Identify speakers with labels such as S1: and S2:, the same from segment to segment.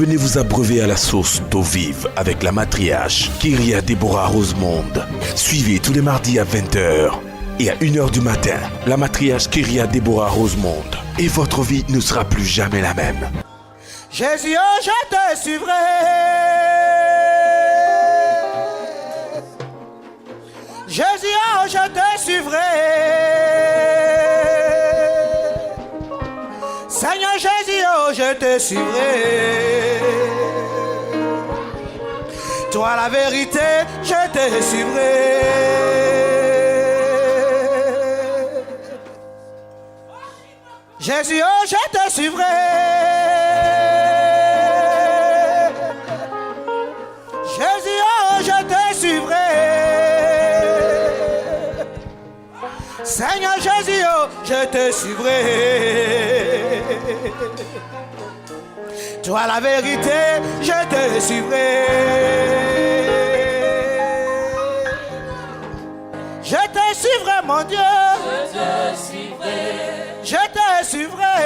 S1: Venez vous abreuver à la source d'eau vive avec la matriarche Kyria Deborah Rosemonde. Suivez tous les mardis à 20h et à 1h du matin la matriarche Kyria Deborah Rosemonde. Et votre vie ne sera plus jamais la même.
S2: Jésus, oh, je te suivrai. Jésus, oh, je te suivrai. Seigneur Jésus, oh, je te suivrai. Toi la vérité, je te suivrai. Jésus, oh, je te suivrai. Jésus, oh, je te suivrai. Seigneur Jésus, oh, je te suivrai. Toi la vérité, je te suivrai. Je te suivrai, mon Dieu.
S3: Je te suivrai.
S2: Je te suivrai.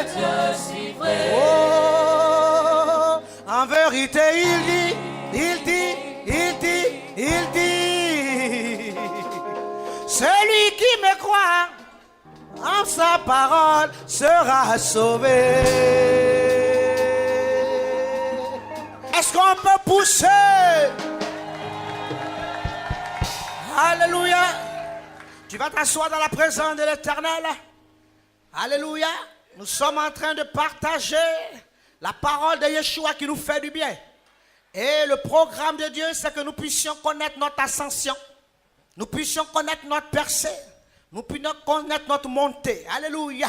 S3: Je te suivrai.
S2: Oh, en vérité, il dit, il dit, il dit, il dit. Celui qui me croit en sa parole sera sauvé. Est-ce qu'on peut pousser? Alléluia. Tu vas t'asseoir dans la présence de l'Éternel. Alléluia. Nous sommes en train de partager la parole de Yeshua qui nous fait du bien. Et le programme de Dieu, c'est que nous puissions connaître notre ascension. Nous puissions connaître notre percée. Nous puissions connaître notre montée. Alléluia.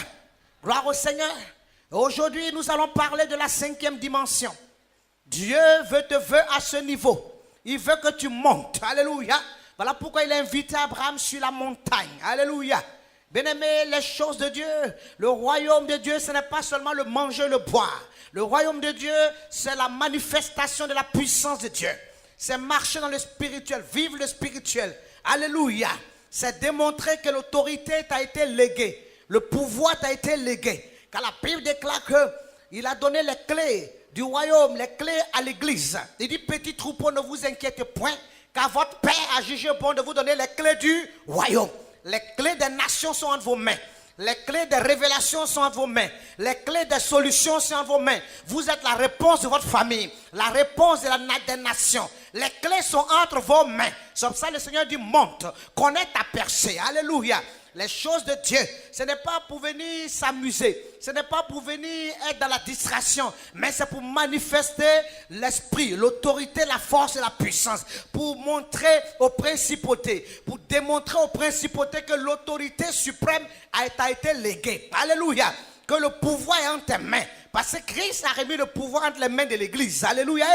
S2: Gloire au Seigneur. Aujourd'hui, nous allons parler de la 5e dimension. Dieu te veut à ce niveau. Il veut que tu montes. Alléluia. Voilà pourquoi il a invité Abraham sur la montagne. Alléluia. Bien-aimés, les choses de Dieu, le royaume de Dieu, ce n'est pas seulement le manger, le boire. Le royaume de Dieu, c'est la manifestation de la puissance de Dieu. C'est marcher dans le spirituel, vivre le spirituel. Alléluia. C'est démontrer que l'autorité t'a été léguée. Le pouvoir t'a été légué. Car la Bible déclare qu'il a donné les clés du royaume, les clés à l'église. Il dit, petit troupeau, ne vous inquiétez point, car votre Père a jugé bon de vous donner les clés du royaume. Les clés des nations sont entre vos mains. Les clés des révélations sont entre vos mains. Les clés des solutions sont entre vos mains. Vous êtes la réponse de votre famille. La réponse des nations. Les clés sont entre vos mains. C'est pour ça que le Seigneur dit, monte, connais ta percée. Alléluia. Les choses de Dieu, ce n'est pas pour venir s'amuser. Ce n'est pas pour venir être dans la distraction. Mais c'est pour manifester l'esprit, l'autorité, la force et la puissance. Pour montrer aux principautés. Pour démontrer aux principautés que l'autorité suprême a été léguée. Alléluia. Que le pouvoir est entre tes mains. Parce que Christ a remis le pouvoir entre les mains de l'église. Alléluia.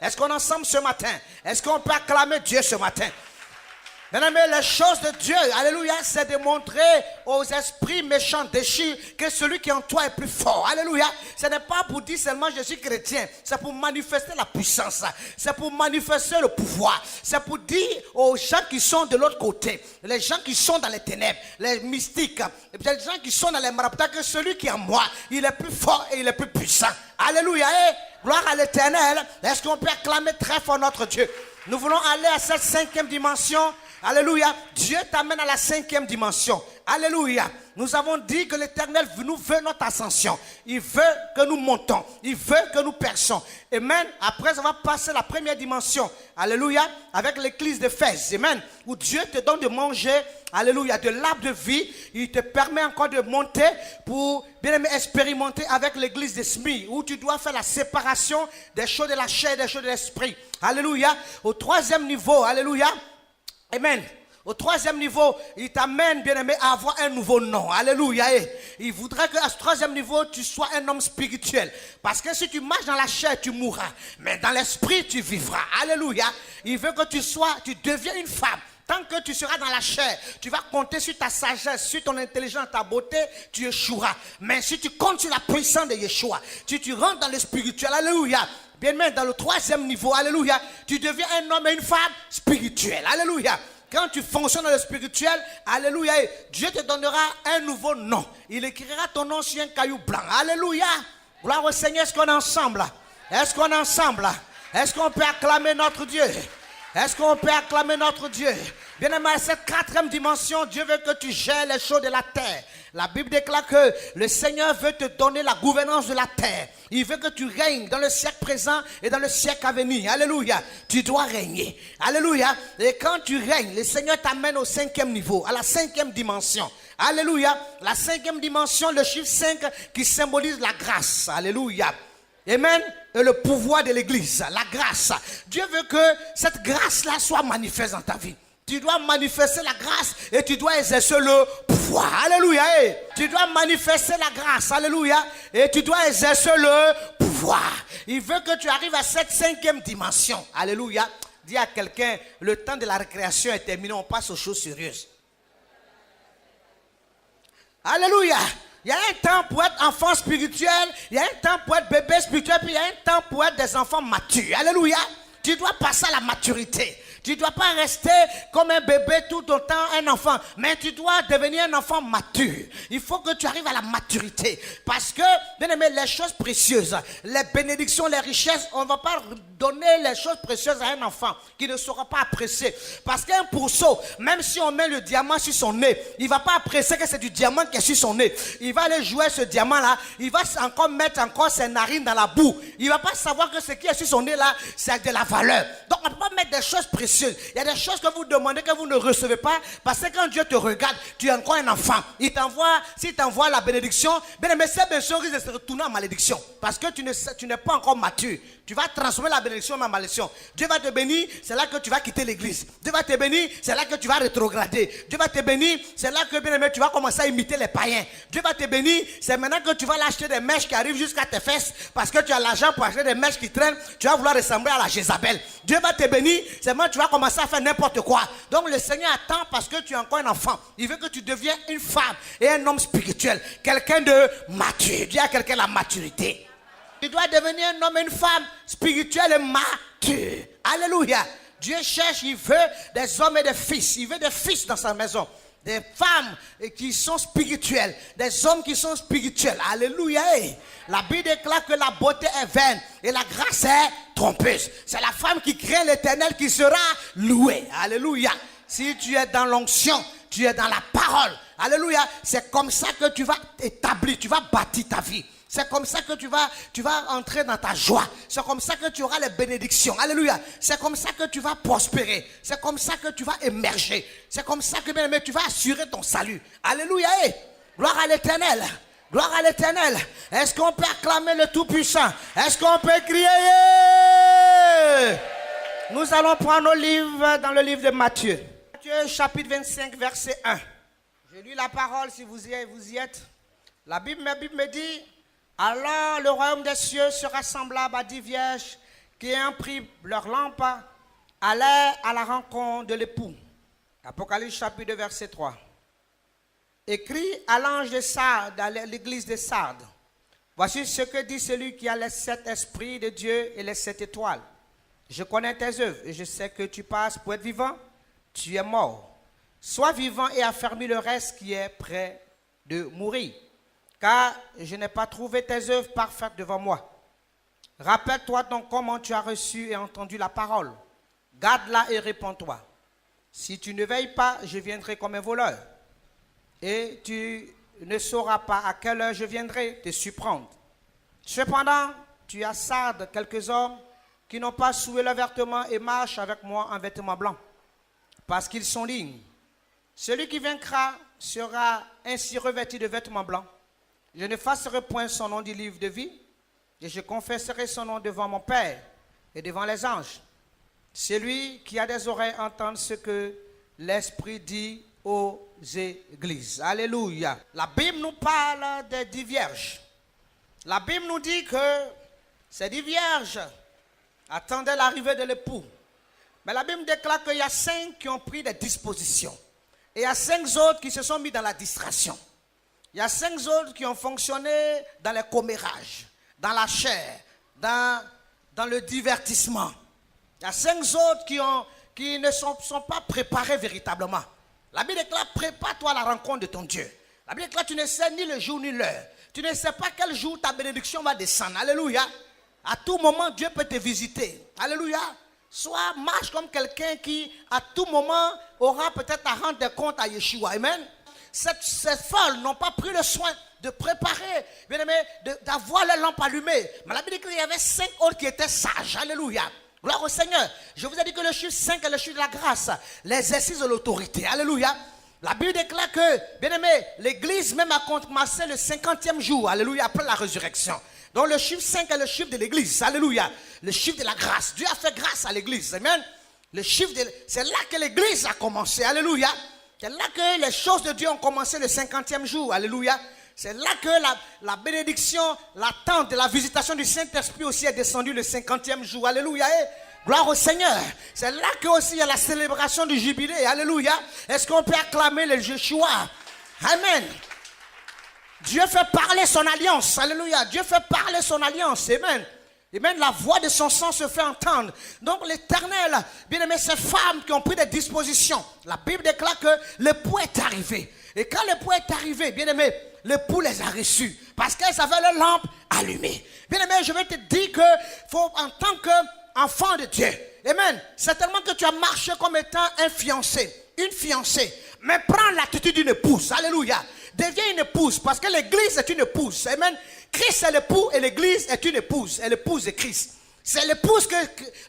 S2: Est-ce qu'on est ensemble ce matin? Est-ce qu'on peut acclamer Dieu ce matin? Bien-aimés, les choses de Dieu, alléluia, c'est de montrer aux esprits méchants déchus que celui qui est en toi est plus fort. Alléluia. Ce n'est pas pour dire seulement je suis chrétien. C'est pour manifester la puissance. C'est pour manifester le pouvoir. C'est pour dire aux gens qui sont de l'autre côté, les gens qui sont dans les ténèbres, les mystiques, les gens qui sont dans les marabouts, que celui qui est en moi, il est plus fort et il est plus puissant. Alléluia. Gloire à l'Éternel. Est-ce qu'on peut acclamer très fort notre Dieu? Nous voulons aller à cette 5e dimension. Alléluia. Dieu t'amène à la 5e dimension. Alléluia. Nous avons dit que l'Éternel nous veut notre ascension. Il veut que nous montons. Il veut que nous perçons. Amen. Après, on va passer la première dimension. Alléluia. Avec l'église d'Éphèse. Amen. Où Dieu te donne de manger. Alléluia. De l'arbre de vie. Il te permet encore de monter pour bien aimer expérimenter avec l'église de Smyrne. Où tu dois faire la séparation des choses de la chair et des choses de l'esprit. Alléluia. Au 3e niveau. Alléluia. Amen. Au 3e niveau, il t'amène, bien-aimé, à avoir un nouveau nom. Alléluia. Il voudrait qu'à ce 3e niveau, tu sois un homme spirituel. Parce que si tu marches dans la chair, tu mourras. Mais dans l'esprit, tu vivras. Alléluia. Il veut que tu deviens une femme. Tant que tu seras dans la chair, tu vas compter sur ta sagesse, sur ton intelligence, ta beauté, tu échoueras. Mais si tu comptes sur la puissance de Yeshua, si tu rentres dans le spirituel, alléluia. Bien même dans le 3e niveau, alléluia, tu deviens un homme et une femme spirituels. Alléluia. Quand tu fonctionnes dans le spirituel, alléluia, Dieu te donnera un nouveau nom. Il écrira ton nom sur un caillou blanc. Alléluia. Gloire au Seigneur, est-ce qu'on est ensemble là? Est-ce qu'on est ensemble? Est-ce qu'on peut acclamer notre Dieu? Est-ce qu'on peut acclamer notre Dieu? Bien aimé, cette quatrième dimension, Dieu veut que tu gères les choses de la terre. La Bible déclare que le Seigneur veut te donner la gouvernance de la terre. Il veut que tu règnes dans le siècle présent et dans le siècle à venir. Alléluia. Tu dois régner. Alléluia. Et quand tu règnes, le Seigneur t'amène au 5e niveau, à la 5e dimension. Alléluia. La 5e dimension, le chiffre 5 qui symbolise la grâce. Alléluia. Amen. Et le pouvoir de l'église, la grâce. Dieu veut que cette grâce-là soit manifeste dans ta vie. Tu dois manifester la grâce et tu dois exercer le pouvoir. Alléluia. Tu dois manifester la grâce. Alléluia. Et tu dois exercer le pouvoir. Il veut que tu arrives à cette 5e dimension. Alléluia. Dis à quelqu'un, le temps de la récréation est terminé, on passe aux choses sérieuses. Alléluia. Il y a un temps pour être enfant spirituel, il y a un temps pour être bébé spirituel, puis il y a un temps pour être des enfants matures. Alléluia. Tu dois passer à la maturité. Tu ne dois pas rester comme un bébé tout autant un enfant, mais tu dois devenir un enfant mature. Il faut que tu arrives à la maturité. Parce que, bien aimé, les choses précieuses, les bénédictions, les richesses, on ne va pas donner les choses précieuses à un enfant qui ne saura pas apprécier. Parce qu'un pourceau, même si on met le diamant sur son nez, il ne va pas apprécier que c'est du diamant qui est sur son nez. Il va aller jouer ce diamant-là, il va encore mettre encore ses narines dans la boue. Il ne va pas savoir que ce qui est sur son nez-là, c'est de la valeur. Donc, on ne peut pas mettre des choses précieuses. Il y a des choses que vous demandez que vous ne recevez pas parce que quand Dieu te regarde, tu es encore un enfant. S'il t'envoie la bénédiction, bien aimé, cette bénédiction risque de se retourner en malédiction parce que tu n'es pas encore mature. Tu vas transformer la bénédiction en malédiction. Dieu va te bénir, c'est là que tu vas quitter l'église. Dieu va te bénir, c'est là que tu vas rétrograder. Dieu va te bénir, c'est là que, bien aimé, tu vas commencer à imiter les païens. Dieu va te bénir, c'est maintenant que tu vas acheter des mèches qui arrivent jusqu'à tes fesses parce que tu as l'argent pour acheter des mèches qui traînent. Tu vas vouloir ressembler à la Jézabel. Dieu va te bénir, c'est maintenant que tu vas commencer à faire n'importe quoi. Donc le Seigneur attend parce que tu es encore un enfant. Il veut que tu deviennes une femme et un homme spirituel. Quelqu'un de mature. Dis à quelqu'un la maturité. Tu dois devenir un homme et une femme spirituelle et mature. Alléluia. Dieu cherche, il veut des hommes et des fils. Il veut des fils dans sa maison. Des femmes qui sont spirituelles. Des hommes qui sont spirituels. Alléluia. La Bible déclare que la beauté est vaine et la grâce est trompeuse. C'est la femme qui craint l'Éternel qui sera louée. Alléluia. Si tu es dans l'onction, tu es dans la parole. Alléluia. C'est comme ça que tu vas établir, tu vas bâtir ta vie. C'est comme ça que tu vas entrer dans ta joie. C'est comme ça que tu auras les bénédictions. Alléluia. C'est comme ça que tu vas prospérer. C'est comme ça que tu vas émerger. C'est comme ça que, bien aimé, tu vas assurer ton salut. Alléluia. Gloire à l'Éternel. Gloire à l'Éternel. Est-ce qu'on peut acclamer le Tout-Puissant? Est-ce qu'on peut crier? Nous allons prendre nos livres dans le livre de Matthieu. Matthieu chapitre 25 verset 1. Je lis la parole si vous y êtes. La Bible me dit: alors le royaume des cieux sera semblable à 10 vierges qui ayant pris leur lampe allaient à la rencontre de l'époux. Apocalypse chapitre 2 verset 3. Écrit à l'ange de Sardes, à l'église de Sardes: voici ce que dit celui qui a les 7 esprits de Dieu et les 7 étoiles. Je connais tes œuvres et je sais que tu passes pour être vivant, tu es mort. Sois vivant et affermis le reste qui est près de mourir. Car je n'ai pas trouvé tes œuvres parfaites devant moi. Rappelle-toi donc comment tu as reçu et entendu la parole. Garde-la et réponds-toi. Si tu ne veilles pas, je viendrai comme un voleur. Et tu ne sauras pas à quelle heure je viendrai te surprendre. Cependant, tu as Sardes quelques hommes qui n'ont pas souillé leur vêtement et marchent avec moi en vêtements blancs, parce qu'ils sont dignes. Celui qui vaincra sera ainsi revêtu de vêtements blancs. Je n'effacerai point son nom du livre de vie, et je confesserai son nom devant mon Père et devant les anges. Celui qui a des oreilles entende ce que l'Esprit dit aux églises. Alléluia. La Bible nous parle des 10 vierges. La Bible nous dit que ces 10 vierges attendaient l'arrivée de l'époux. Mais la Bible déclare qu'il y a 5 qui ont pris des dispositions. Et il y a 5 autres qui se sont mis dans la distraction. Il y a 5 autres qui ont fonctionné dans les commérages, dans la chair, dans le divertissement. Il y a 5 autres qui ne sont pas préparés véritablement. La Bible déclare: prépare-toi à la rencontre de ton Dieu. La Bible déclare: tu ne sais ni le jour ni l'heure. Tu ne sais pas quel jour ta bénédiction va descendre. Alléluia. À tout moment, Dieu peut te visiter. Alléluia. Soit marche comme quelqu'un qui, à tout moment, aura peut-être à rendre des comptes à Yeshua. Amen. Ces folles n'ont pas pris le soin de préparer, bien aimé, d'avoir la lampe allumée. Mais la Bible dit qu'il y avait 5 autres qui étaient sages. Alléluia. Gloire au Seigneur. Je vous ai dit que le chiffre 5 est le chiffre de la grâce, l'exercice de l'autorité. Alléluia. La Bible déclare que, bien aimé, l'église même a commencé le 50e jour. Alléluia, après la résurrection. Donc le chiffre 5 est le chiffre de l'église. Alléluia. Le chiffre de la grâce. Dieu a fait grâce à l'église. Amen. Le chiffre c'est là que l'église a commencé. Alléluia. C'est là que les choses de Dieu ont commencé le 50e jour. Alléluia. C'est là que la bénédiction, l'attente de la visitation du Saint-Esprit aussi est descendue le 50e jour. Alléluia. Gloire au Seigneur. C'est là que aussi il y a la célébration du jubilé. Alléluia. Est-ce qu'on peut acclamer le Yeshua? Amen. Dieu fait parler son alliance. Alléluia. Dieu fait parler son alliance. Amen. Amen. La voix de son sang se fait entendre. Donc l'Éternel, bien aimé, ces femmes qui ont pris des dispositions. La Bible déclare que l'époux est arrivé. Et quand l'époux est arrivé, bien aimé, l'époux les a reçus. Parce qu'elles avaient leur lampe allumée. Bien aimé, je vais te dire que faut, en tant qu'enfant de Dieu, amen, certainement que tu as marché comme étant un fiancé, une fiancée. Mais prends l'attitude d'une épouse. Alléluia. Deviens une épouse, parce que l'église est une épouse. Amen. Christ est l'époux et l'église est une épouse. Et l'épouse de Christ. C'est l'épouse que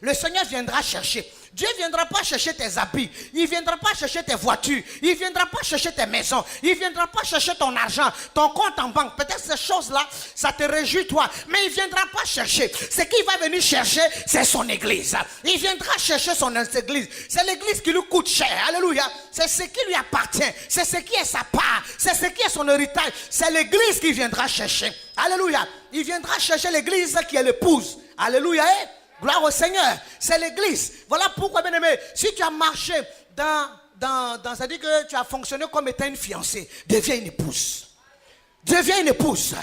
S2: le Seigneur viendra chercher. Dieu ne viendra pas chercher tes habits. Il ne viendra pas chercher tes voitures. Il ne viendra pas chercher tes maisons. Il ne viendra pas chercher ton argent, ton compte en banque. Peut-être ces choses-là, ça te réjouit toi. Mais il ne viendra pas chercher. Ce qu'il va venir chercher, c'est son église. Il viendra chercher son église. C'est l'église qui lui coûte cher. Alléluia. C'est ce qui lui appartient. C'est ce qui est sa part. C'est ce qui est son héritage. C'est l'église qui viendra chercher. Alléluia. Il viendra chercher l'église qui est l'épouse. Alléluia. Gloire au Seigneur. C'est l'église. Voilà pourquoi, bien aimé, si tu as marché ça dit que tu as fonctionné comme étant une fiancée, deviens une épouse. Deviens une épouse.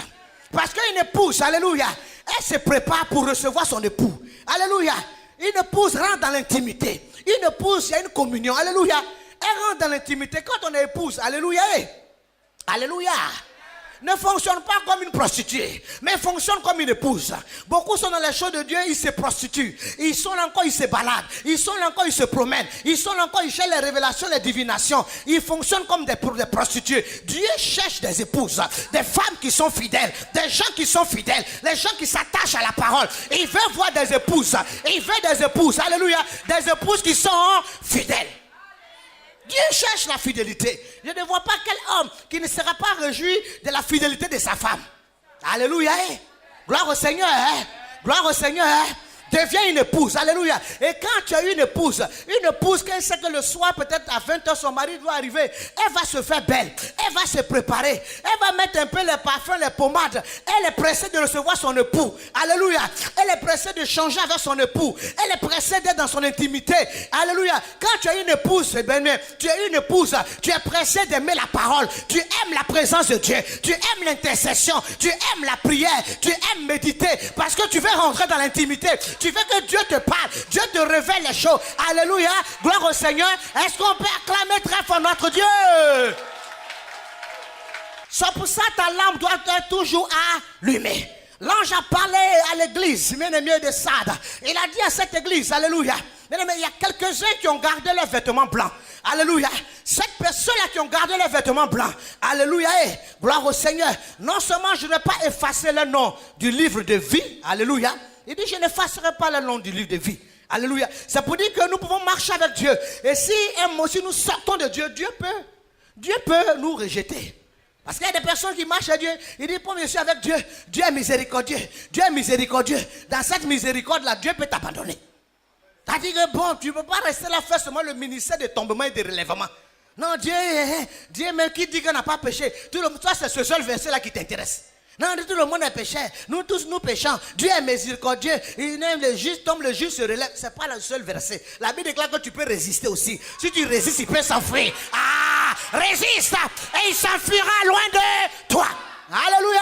S2: Parce qu'une épouse, alléluia, elle se prépare pour recevoir son époux. Alléluia. Une épouse rentre dans l'intimité. Une épouse, il y a une communion. Alléluia. Elle rentre dans l'intimité. Quand on est épouse, alléluia. Alléluia. Ne fonctionne pas comme une prostituée, mais fonctionne comme une épouse. Beaucoup sont dans les choses de Dieu, ils se prostituent. Ils sont là encore, ils se baladent. Ils sont là encore, ils se promènent. Ils sont là encore, ils cherchent les révélations, les divinations. Ils fonctionnent comme des prostituées. Dieu cherche des épouses, des femmes qui sont fidèles, des gens qui sont fidèles, les gens qui s'attachent à la parole. Il veut voir des épouses. Il veut des épouses, alléluia, des épouses qui sont fidèles. Dieu cherche la fidélité. Je ne vois pas quel homme qui ne sera pas réjoui de la fidélité de sa femme. Alléluia. Gloire au Seigneur. Gloire au Seigneur. Deviens une épouse. Alléluia. Et quand tu as une épouse qui sait que le soir, peut-être à 20h, son mari doit arriver, elle va se faire belle. Elle va se préparer. Elle va mettre un peu les parfums, les pommades. Elle est pressée de recevoir son époux. Alléluia. Elle est pressée de changer avec son époux. Elle est pressée d'être dans son intimité. Alléluia. Quand tu as une épouse, tu es une épouse. Tu es pressée d'aimer la parole. Tu aimes la présence de Dieu. Tu aimes l'intercession. Tu aimes la prière. Tu aimes méditer. Parce que tu veux rentrer dans l'intimité. Tu veux que Dieu te parle, Dieu te révèle les choses. Alléluia, gloire au Seigneur. Est-ce qu'on peut acclamer très fort notre Dieu? C'est pour ça que ta lampe doit être toujours allumée. L'ange a parlé à l'église, bien-aimé de Sade. Il a dit à cette église, alléluia, bien-aimé, il y a quelques-uns qui ont gardé leurs vêtements blancs. Alléluia. Cette personne-là qui ont gardé leurs vêtements blancs. Alléluia. Gloire au Seigneur. Non seulement je ne vais pas effacer le nom du livre de vie. Alléluia. Il dit, je n'effacerai pas le nom du livre de vie. Alléluia. C'est pour dire que nous pouvons marcher avec Dieu. Et si nous sortons de Dieu, Dieu peut nous rejeter. Parce qu'il y a des personnes qui marchent avec Dieu. Il dit, bon, je suis avec Dieu. Dieu est miséricordieux. Dieu est miséricordieux. Dans cette miséricorde-là, Dieu peut t'abandonner. C'est-à-dire que bon, tu ne peux pas rester là faire seulement le ministère de tombement et de relèvement. Non, Dieu même qui dit qu'on n'a pas péché. Toi, c'est ce seul verset-là qui t'intéresse. Non, tout le monde est pécheur. Nous tous, nous péchons. Dieu est miséricordieux. Il aime le juste, tombe le juste se relève. Ce n'est pas le seul verset. La Bible déclare que tu peux résister aussi. Si tu résistes, il peut s'enfuir. Ah, résiste et il s'enfuira loin de toi. Alléluia.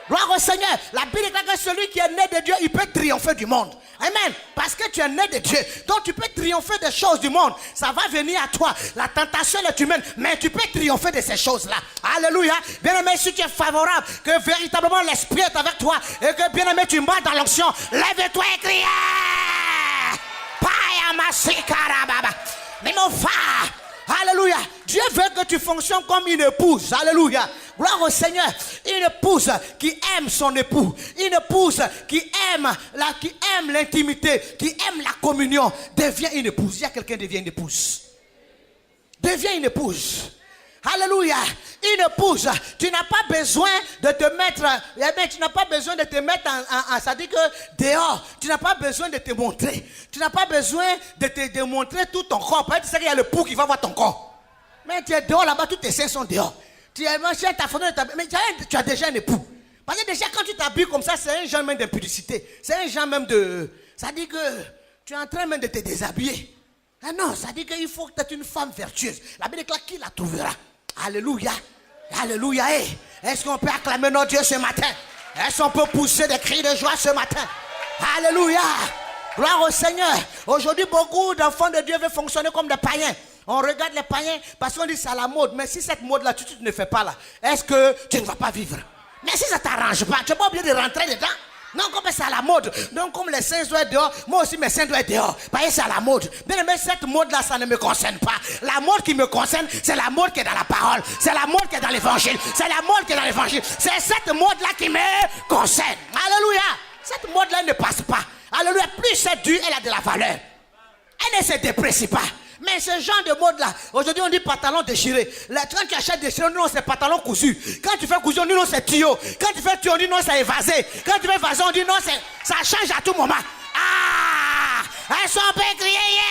S2: Gloire au Seigneur. La Bible déclare que celui qui est né de Dieu, il peut triompher du monde. Amen. Parce que tu es né de Dieu. Donc tu peux triompher des choses du monde. Ça va venir à toi. La tentation est humaine. Mais tu peux triompher de ces choses-là. Alléluia. Bien-aimé, si tu es favorable, que véritablement l'Esprit est avec toi, et que bien-aimé, tu marches dans l'onction, lève-toi et crie. Mais mon frère, alléluia. Dieu veut que tu fonctionnes comme une épouse. Alléluia. Gloire au Seigneur. Une épouse qui aime son époux. Une épouse qui aime l'intimité, qui aime la communion. Devient une épouse. Il y a quelqu'un qui devient une épouse. Deviens une épouse. Alléluia. Une épouse, tu n'as pas besoin de te mettre, tu n'as pas besoin de te mettre ça dit que dehors, tu n'as pas besoin de te montrer. Tu n'as pas besoin de te démontrer tout ton corps. Peut-être qu'il y a le pou qui va voir ton corps. Mais tu es dehors là-bas, tous tes seins sont dehors. Tu es mangé ta fenêtre, mais tu as déjà un époux. Parce que déjà quand tu t'habilles comme ça, c'est un genre même d'impudicité. C'est un genre même de... Ça dit que tu es en train même de te déshabiller. Ah non, ça dit qu'il faut que tu aies une femme vertueuse. La Bible déclare qui la trouvera. Alléluia. Alléluia. Hey, est-ce qu'on peut acclamer notre Dieu ce matin? Est-ce qu'on peut pousser des cris de joie ce matin? Alléluia. Gloire au Seigneur. Aujourd'hui, beaucoup d'enfants de Dieu veulent fonctionner comme des païens. On regarde les païens parce qu'on dit c'est à la mode. Mais si cette mode-là, tu ne fais pas là, est-ce que tu ne vas pas vivre? Mais si ça ne t'arrange pas, tu n'es pas obligé de rentrer dedans. Non, comme c'est à la mode. Donc, comme les seins doivent être dehors, moi aussi mes seins doivent être dehors. Parce que c'est à la mode. Bien, mais cette mode-là, ça ne me concerne pas. La mode qui me concerne, c'est la mode qui est dans la parole. C'est la mode qui est dans l'évangile. C'est la mode qui est dans l'évangile. C'est cette mode-là qui me concerne. Alléluia. Cette mode-là ne passe pas. Alléluia. Plus c'est dur, elle a de la valeur. Elle ne se déprécie pas. Mais ce genre de mode-là, aujourd'hui on dit pantalon déchiré. Là, quand tu achètes déchiré, on dit non, c'est pantalon cousu. Quand tu fais cousu, on dit non, c'est tuyau. Quand tu fais tuyau, on dit non, c'est évasé. Quand tu fais évasé, on dit non, ça change à tout moment. Ah! Elles sont crier, yeah!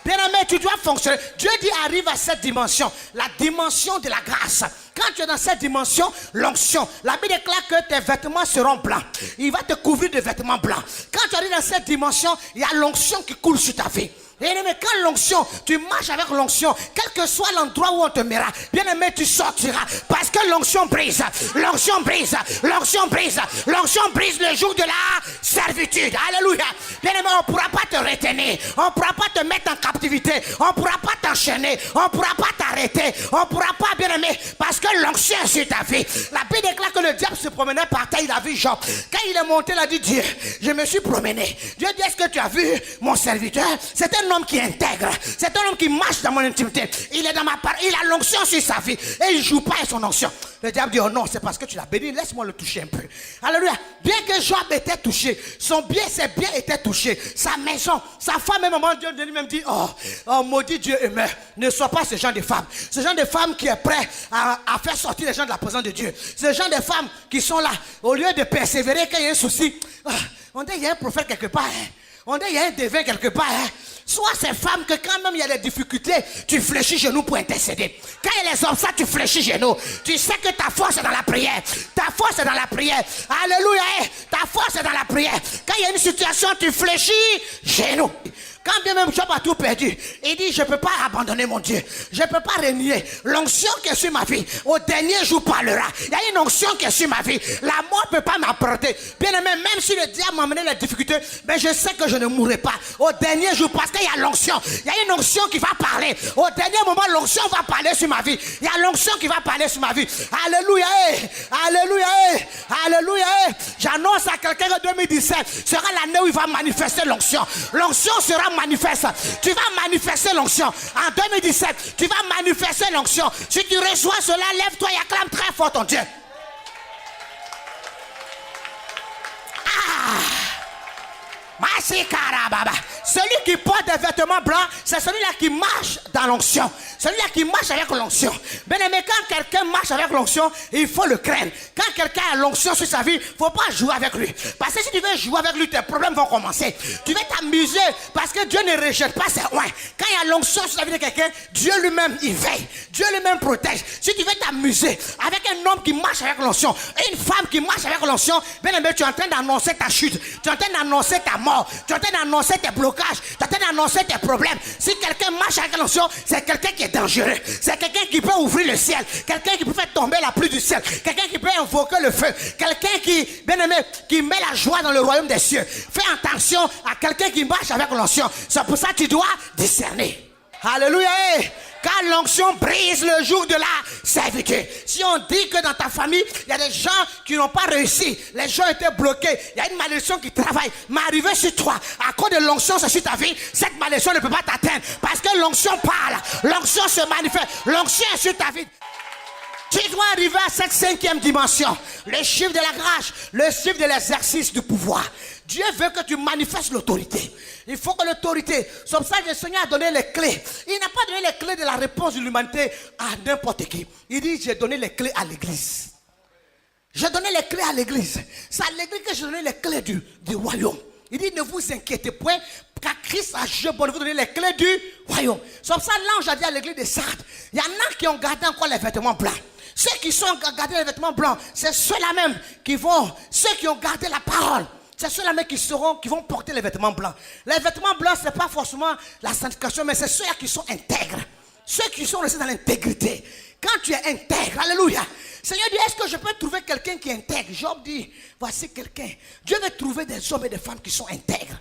S2: Bien-aimé, tu dois fonctionner. Dieu dit arrive à cette dimension, la dimension de la grâce. Quand tu es dans cette dimension, l'onction, la Bible déclare que tes vêtements seront blancs. Il va te couvrir de vêtements blancs. Quand tu arrives dans cette dimension, il y a l'onction qui coule sur ta vie. Bien-aimé, quand l'onction, tu marches avec l'onction, quel que soit l'endroit où on te mettra, bien-aimé, tu sortiras. Parce que l'onction brise, l'onction brise, l'onction brise, l'onction brise le jour de la servitude. Alléluia. Bien-aimé, on ne pourra pas te retenir, on ne pourra pas te mettre en captivité, on ne pourra pas t'enchaîner, on ne pourra pas t'arrêter, on ne pourra pas, bien-aimé, parce que l'onction est sur ta vie. La Bible déclare que le diable se promenait par terre, il a vu Job. Quand il est monté, il a dit, Dieu, je me suis promené. Dieu dit, est-ce que tu as vu mon serviteur? C'est un homme qui intègre, c'est un homme qui marche dans mon intimité. Il est dans ma part, il a l'onction sur sa vie et il ne joue pas avec son onction. Le diable dit, oh non, c'est parce que tu l'as béni, laisse-moi le toucher un peu. Alléluia. Bien que Job était touché, ses biens étaient touchés, sa maison, sa femme, même moment, Dieu lui-même dit, oh maudit Dieu aimé, ne sois pas ce genre de femme. Ce genre de femme qui est prêt à faire sortir les gens de la présence de Dieu. Ce genre de femmes qui sont là, au lieu de persévérer quand il y a un souci, on dit, il y a un prophète quelque part, hein. On dit, il y a un devin quelque part, hein. Soit ces femmes que quand même il y a des difficultés, tu fléchis genoux pour intercéder. Quand il y a les obstacles, tu fléchis genoux. Tu sais que ta force est dans la prière. Ta force est dans la prière. Alléluia. Ta force est dans la prière. Quand il y a une situation, tu fléchis genoux. Quand bien même Job a tout perdu, il dit, je ne peux pas abandonner mon Dieu. Je ne peux pas renier. L'onction qui est sur ma vie, au dernier jour parlera. Il y a une onction qui est sur ma vie. La mort ne peut pas m'apporter. Bien aimé, même si le diable m'a amené les difficultés, mais je sais que je ne mourrai pas. Au dernier jour, parce qu'il y a l'onction. Il y a une onction qui va parler. Au dernier moment, l'onction va parler sur ma vie. Il y a l'onction qui va parler sur ma vie. Alléluia. Alléluia. Alléluia. J'annonce à quelqu'un que 2017 sera l'année où il va manifester l'onction. L'onction sera manifeste. Tu vas manifester l'onction. En 2017, tu vas manifester l'onction. Si tu reçois cela, lève-toi et acclame très fort ton Dieu. Celui qui porte des vêtements blancs, c'est celui-là qui marche dans l'onction. Celui-là qui marche avec l'onction. Bien aimé, quand quelqu'un marche avec l'onction, il faut le craindre. Quand quelqu'un a l'onction sur sa vie, il ne faut pas jouer avec lui. Parce que si tu veux jouer avec lui, tes problèmes vont commencer. Tu veux t'amuser parce que Dieu ne rejette pas ses oins. Quand il y a l'onction sur la vie de quelqu'un, Dieu lui-même, il veille. Dieu lui-même protège. Si tu veux t'amuser avec un homme qui marche avec l'onction, et une femme qui marche avec l'onction, bien aimé, tu es en train d'annoncer ta chute. Tu es en train d'annoncer ta mort. Tu es en train d'annoncer tes blocages. blocage. Tu es en train d'annoncer tes problèmes. Si quelqu'un marche avec l'onction, c'est quelqu'un qui est dangereux. C'est quelqu'un qui peut ouvrir le ciel. Quelqu'un qui peut faire tomber la pluie du ciel. Quelqu'un qui peut invoquer le feu. Quelqu'un qui, bien aimé, qui met la joie dans le royaume des cieux. Fais attention à quelqu'un qui marche avec l'onction. C'est pour ça que tu dois discerner. Alléluia. Car l'onction brise le jour de la servitude. Si on dit que dans ta famille, il y a des gens qui n'ont pas réussi, les gens étaient bloqués, il y a une malédiction qui travaille, mais arrivé sur toi, à cause de l'onction sur ta vie, cette malédiction ne peut pas t'atteindre. Parce que l'onction parle, l'onction se manifeste, l'onction est sur ta vie. Tu dois arriver à cette 5e dimension, le chiffre de la grâce, le chiffre de l'exercice du pouvoir. Dieu veut que tu manifestes l'autorité. Il faut que l'autorité, c'est pour ça que le Seigneur a donné les clés. Il n'a pas donné les clés de la réponse de l'humanité à n'importe qui. Il dit, j'ai donné les clés à l'église. J'ai donné les clés à l'église. C'est à l'église que j'ai donné les clés du royaume. Il dit, ne vous inquiétez point, car Christ a jugé bon de vous donner les clés du royaume. C'est pour ça que l'ange a dit à l'église de Sardes, il y en a qui ont gardé encore les vêtements blancs. Ceux qui sont gardés les vêtements blancs, c'est ceux-là même qui vont, ceux qui ont gardé la parole, c'est ceux-là même qui vont porter les vêtements blancs. Les vêtements blancs, ce n'est pas forcément la sanctification, mais c'est ceux-là qui sont intègres. Ceux qui sont restés dans l'intégrité. Quand tu es intègre, alléluia. Seigneur dit, est-ce que je peux trouver quelqu'un qui est intègre? Job dit, voici quelqu'un. Dieu veut trouver des hommes et des femmes qui sont intègres.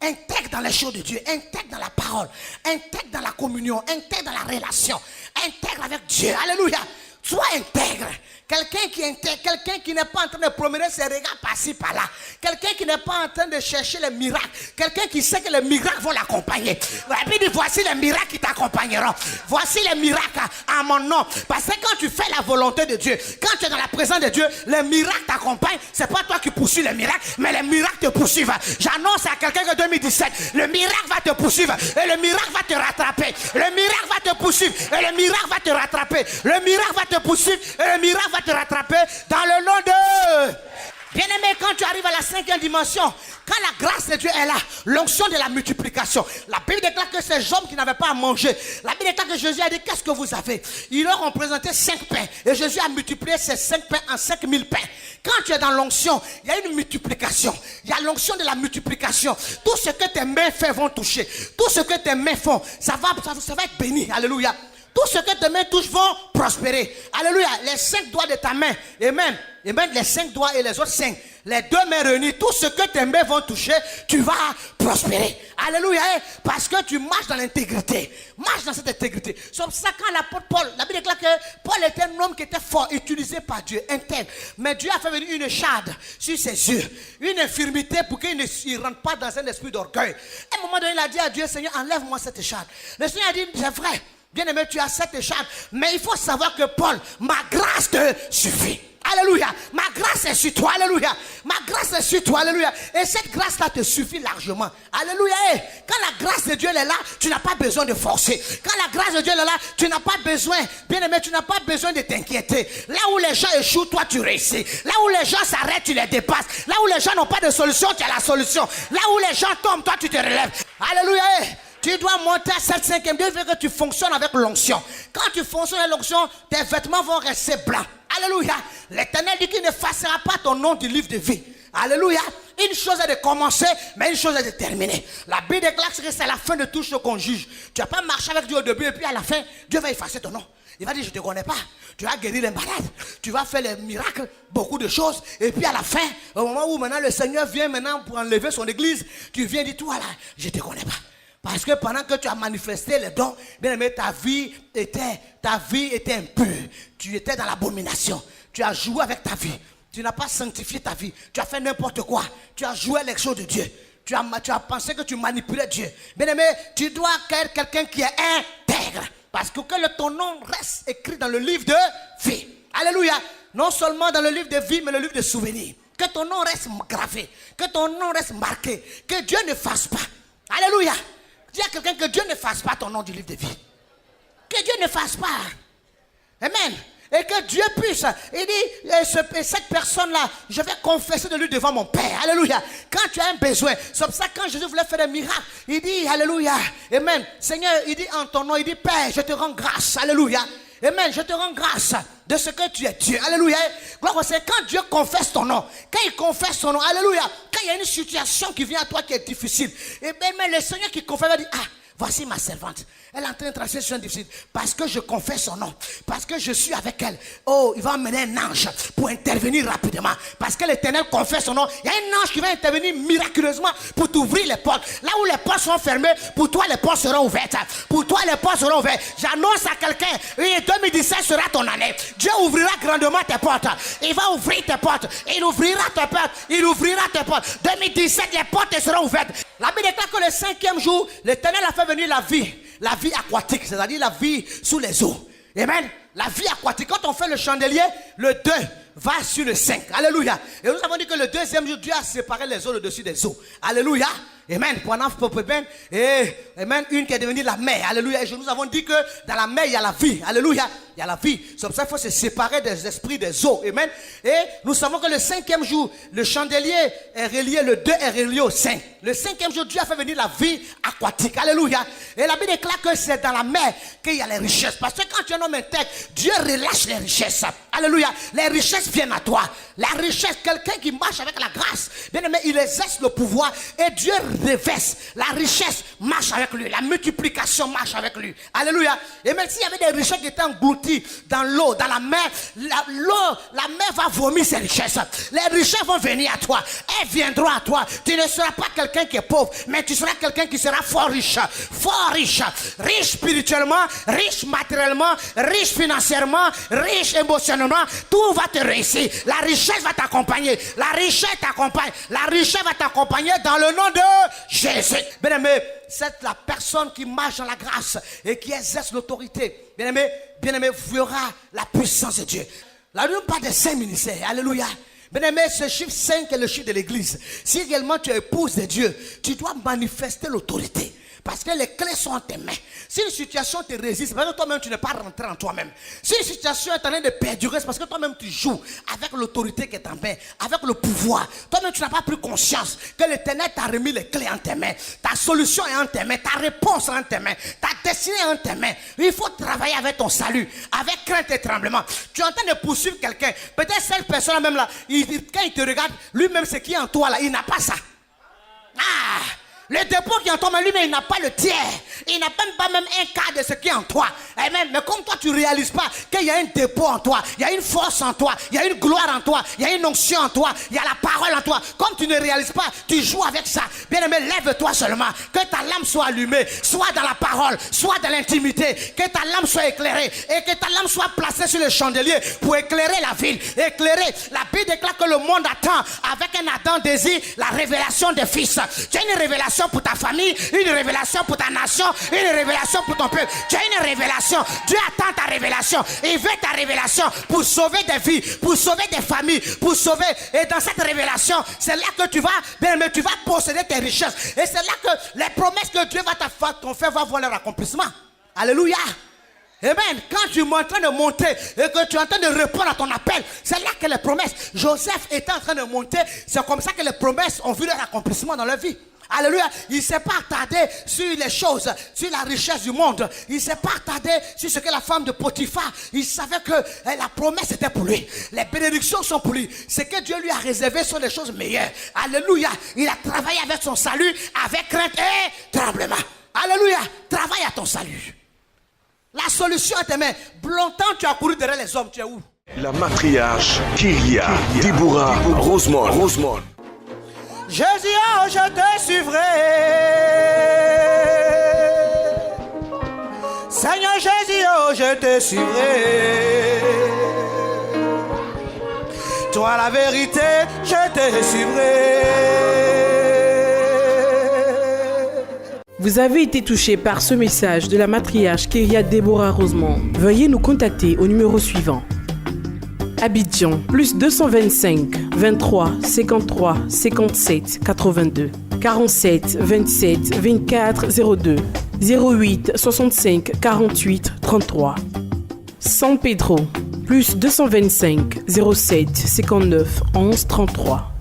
S2: Intègre dans les choses de Dieu, intègre dans la parole, intègre dans la communion, intègre dans la relation, intègre avec Dieu, alléluia. Sois intègre. Quelqu'un qui est intègre, quelqu'un qui n'est pas en train de promener ses regards par-ci, par-là. Quelqu'un qui n'est pas en train de chercher les miracles. Quelqu'un qui sait que les miracles vont l'accompagner. Et puis dit, voici les miracles qui t'accompagneront. Voici les miracles à mon nom. Parce que quand tu fais la volonté de Dieu, quand tu es dans la présence de Dieu, les miracles t'accompagnent. Ce n'est pas toi qui poursuis les miracles, mais les miracles te poursuivent. J'annonce à quelqu'un que 2017, le miracle va te poursuivre. Et le miracle va te rattraper. Le miracle va te poursuivre. Et le miracle va te rattraper. Le miracle va te poursuivre. Et le miracle va te rattraper dans le nom de... Bien-aimé, quand tu arrives à la 5e dimension, quand la grâce de Dieu est là, l'onction de la multiplication, la Bible déclare que ces hommes qui n'avaient pas à manger, la Bible déclare que Jésus a dit, qu'est-ce que vous avez? Ils leur ont présenté 5 pains et Jésus a multiplié ces 5 pains en 5000 pains. Quand tu es dans l'onction, il y a une multiplication. Il y a l'onction de la multiplication. Tout ce que tes mains font vont toucher. Tout ce que tes mains font, ça va être béni. Alléluia. Tout ce que tes mains touchent vont prospérer. Alléluia. Les 5 doigts de ta main, et même les 5 doigts et les autres 5, les 2 mains réunies, tout ce que tes mains vont toucher, tu vas prospérer. Alléluia. Parce que tu marches dans l'intégrité. Marche dans cette intégrité. C'est pour ça quand l'apôtre Paul, la Bible déclare que Paul était un homme qui était fort, utilisé par Dieu, intègre. Mais Dieu a fait venir une charde sur ses yeux. Une infirmité pour qu'il ne rentre pas dans un esprit d'orgueil. À un moment donné, il a dit à Dieu, Seigneur, enlève-moi cette charde. Le Seigneur a dit, c'est vrai. Bien-aimé, tu as cette charge. Mais il faut savoir que Paul, ma grâce te suffit. Alléluia. Ma grâce est sur toi. Alléluia. Ma grâce est sur toi. Alléluia. Et cette grâce-là te suffit largement. Alléluia. Quand la grâce de Dieu est là, tu n'as pas besoin de forcer. Quand la grâce de Dieu est là, tu n'as pas besoin, bien-aimé, tu n'as pas besoin de t'inquiéter. Là où les gens échouent, toi tu réussis. Là où les gens s'arrêtent, tu les dépasses. Là où les gens n'ont pas de solution, tu as la solution. Là où les gens tombent, toi tu te relèves. Alléluia. Tu dois monter à cette 5e. Dieu veut que tu fonctionnes avec l'onction. Quand tu fonctionnes avec l'onction, tes vêtements vont rester blancs. Alléluia. L'Éternel dit qu'il ne fassera pas ton nom du livre de vie. Alléluia. Une chose est de commencer, mais une chose est de terminer. La Bible déclare que c'est la fin de tout ce qu'on juge. Tu n'as pas marché avec Dieu au début et puis à la fin, Dieu va effacer ton nom. Il va dire, je ne te connais pas. Tu vas guérir les malades. Tu vas faire les miracles, beaucoup de choses. Et puis à la fin, au moment où maintenant le Seigneur vient maintenant pour enlever son église, tu viens dire, toi là, je ne te connais pas. Parce que pendant que tu as manifesté les dons, bien aimé, ta vie était impure. Tu étais dans l'abomination. Tu as joué avec ta vie. Tu n'as pas sanctifié ta vie. Tu as fait n'importe quoi. Tu as joué les choses de Dieu. Tu as pensé que tu manipulais Dieu. Bien aimé, tu dois être quelqu'un qui est intègre. Parce que ton nom reste écrit dans le livre de vie. Alléluia. Non seulement dans le livre de vie, mais le livre de souvenirs. Que ton nom reste gravé. Que ton nom reste marqué. Que Dieu ne fasse pas. Alléluia. Dis à quelqu'un que Dieu ne fasse pas ton nom du livre de vie. Que Dieu ne fasse pas. Amen. Et que Dieu puisse. Il dit, cette personne-là, je vais confesser de lui devant mon Père. Alléluia. Quand tu as un besoin, c'est pour ça que quand Jésus voulait faire des miracles, il dit, Alléluia. Amen. Seigneur, il dit en ton nom, il dit, Père, je te rends grâce. Alléluia. Amen. Je te rends grâce. de ce que tu es Dieu. Alléluia. Gloire au Seigneur. Quand Dieu confesse ton nom, quand il confesse son nom, alléluia, quand il y a une situation qui vient à toi qui est difficile, et bien mais le Seigneur qui confesse va dire, ah, voici ma servante. Elle est en train de traverser une situation difficile. Parce que je confesse son nom. Parce que je suis avec elle. Oh, il va emmener un ange pour intervenir rapidement. Parce que l'Éternel confesse son nom. Il y a un ange qui va intervenir miraculeusement pour t'ouvrir les portes. Là où les portes sont fermées, pour toi les portes seront ouvertes. Pour toi les portes seront ouvertes. J'annonce à quelqu'un, oui, 2017 sera ton année. Dieu ouvrira grandement tes portes. Il va ouvrir tes portes. Il ouvrira tes portes. Il ouvrira tes portes. 2017, les portes seront ouvertes. La Bible déclare que le 5e jour, l'Éternel a fait venir la vie aquatique, c'est-à-dire la vie sous les eaux. Amen. La vie aquatique. Quand on fait le chandelier, le 2 va sur le 5. Alléluia. Et nous avons dit que le 2e jour, Dieu a séparé les eaux au-dessus des eaux. Alléluia. Amen. Et amen. Une qui est devenue la mer. Alléluia. Et nous avons dit que dans la mer, il y a la vie. Alléluia. Il y a la vie. C'est pour ça qu'il faut se séparer des esprits des eaux. Amen. Et nous savons que le 5e jour, le chandelier est relié, le 2 est relié au 5. Le 5e jour, Dieu a fait venir la vie aquatique. Alléluia. Et la Bible déclare que c'est dans la mer qu'il y a les richesses. Parce que quand tu es un homme intègre, Dieu relâche les richesses. Alléluia. Les richesses viennent à toi. La richesse, quelqu'un qui marche avec la grâce, bien aimé, il exerce le pouvoir et Dieu reverse. La richesse marche avec lui. La multiplication marche avec lui. Alléluia. Et même s'il y avait des richesses qui étaient englouties dans l'eau, dans la mer, la mer va vomir ces richesses. Les richesses vont venir à toi. Elles viendront à toi. Tu ne seras pas quelqu'un qui est pauvre, mais tu seras quelqu'un qui sera fort riche. Fort riche. Riche spirituellement, riche matériellement, riche financièrement, riche émotionnellement. Tout va te réussir. La richesse va t'accompagner. La richesse t'accompagne. La richesse va t'accompagner dans le nom de Jésus. Bien aimé, c'est la personne qui marche dans la grâce et qui exerce l'autorité. Bien aimé, verra la puissance de Dieu. La Bible parle des 5 ministères. Alléluia. Bien aimé, ce chiffre 5 est le chiffre de l'église. Si également tu es épouse de Dieu, tu dois manifester l'autorité. Parce que les clés sont en tes mains. Si une situation te résiste, c'est parce que toi-même tu n'es pas rentré en toi-même. Si une situation est en train de perdurer, c'est parce que toi-même tu joues avec l'autorité qui est en main, avec le pouvoir. Toi-même tu n'as pas pris conscience que l'Éternel t'a remis les clés en tes mains. Ta solution est en tes mains, ta réponse est en tes mains, ta destinée est en tes mains. Il faut travailler avec ton salut, avec crainte et tremblement. Tu es en train de poursuivre quelqu'un. Peut-être cette personne même là, quand il te regarde, lui-même ce qui est en toi là, il n'a pas ça. Ah! Le dépôt qui est en toi, mais lui-même, il n'a pas le tiers. Il n'a même pas même un quart de ce qui est en toi. Amen. Mais comme toi, tu ne réalises pas qu'il y a un dépôt en toi, il y a une force en toi, il y a une gloire en toi, il y a une onction en toi, il y a la parole en toi. Comme tu ne réalises pas, tu joues avec ça. Bien aimé, lève-toi seulement. Que ta lampe soit allumée, soit dans la parole, soit dans l'intimité. Que ta lampe soit éclairée et que ta lampe soit placée sur le chandelier pour éclairer la ville. Éclairer. La Bible déclare que le monde attend avec un ardent désir la révélation des fils. Tu as une révélation pour ta famille, une révélation pour ta nation, une révélation pour ton peuple. Tu as une révélation. Dieu attend ta révélation. Il veut ta révélation pour sauver des vies, pour sauver des familles, pour sauver. Et dans cette révélation, c'est là que tu vas posséder tes richesses. Et c'est là que les promesses que Dieu va te faire va voir leur accomplissement. Alléluia. Amen. Quand tu es en train de monter et que tu es en train de répondre à ton appel, c'est là que les promesses. Joseph était en train de monter. C'est comme ça que les promesses ont vu leur accomplissement dans leur vie. Alléluia. Il ne s'est pas attardé sur les choses, sur la richesse du monde. Il ne s'est pas attardé sur ce que la femme de Potiphar. Il savait que la promesse était pour lui. Les bénédictions sont pour lui. Ce que Dieu lui a réservé sont des choses meilleures. Alléluia. Il a travaillé avec son salut, avec crainte et tremblement. Alléluia. Travaille à ton salut. La solution est tes mains. Longtemps tu as couru derrière les hommes. Tu es où?
S1: La matriarche Kyria Deborah Rosemond.
S2: Jésus, oh, je te suivrai. Seigneur Jésus, oh, je te suivrai. Toi la vérité, je te suivrai.
S4: Vous avez été touché par ce message de la matriarche Kyria Deborah Rosemond. Veuillez nous contacter au numéro suivant. Abidjan, plus 225 23 53 57 82 47 27 24 02 08 65 48 33. San Pedro, plus 225 07 59 11 33.